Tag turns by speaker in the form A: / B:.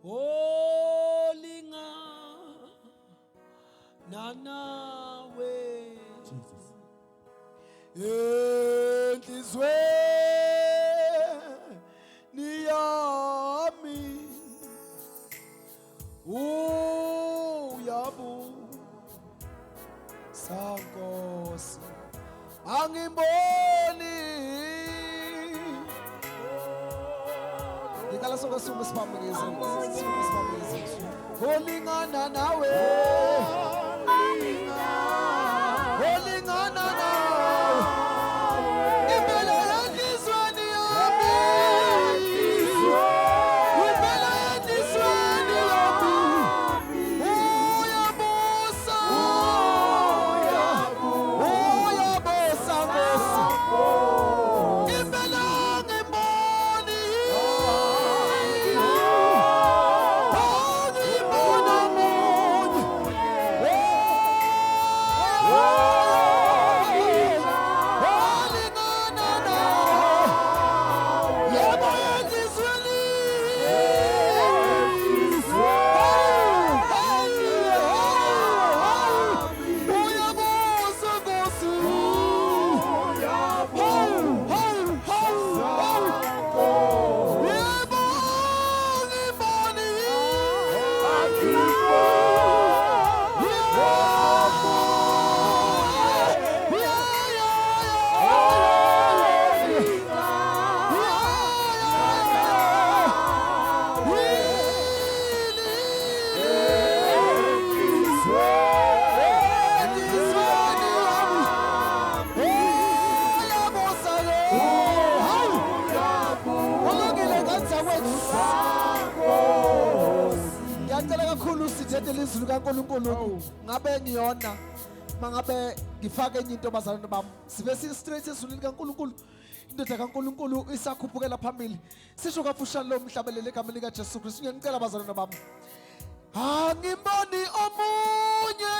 A: olingana nawe
B: Jesus.
A: enhlizweni yami uyabusa Nkosi angimboni ngicela sonke sisume sibambekeze olingana nawe olingana nawe impela enhlizweni yami impela enhlizweni yami uyabusa Nkosi impela ngimboni ngiyacela kakhulu sithethe ilizwi likaNkulunkulu ngabe ngiyona mangabe ngifake enye intombazana bami sibe straight ezulwini likaNkulunkulu indoda kaNkulunkulu isakhuphukela phambili sisho kafushane lo mhlabelele egameni lika Jesu Kristu ngiyacela bazalwane bami angimboni omunye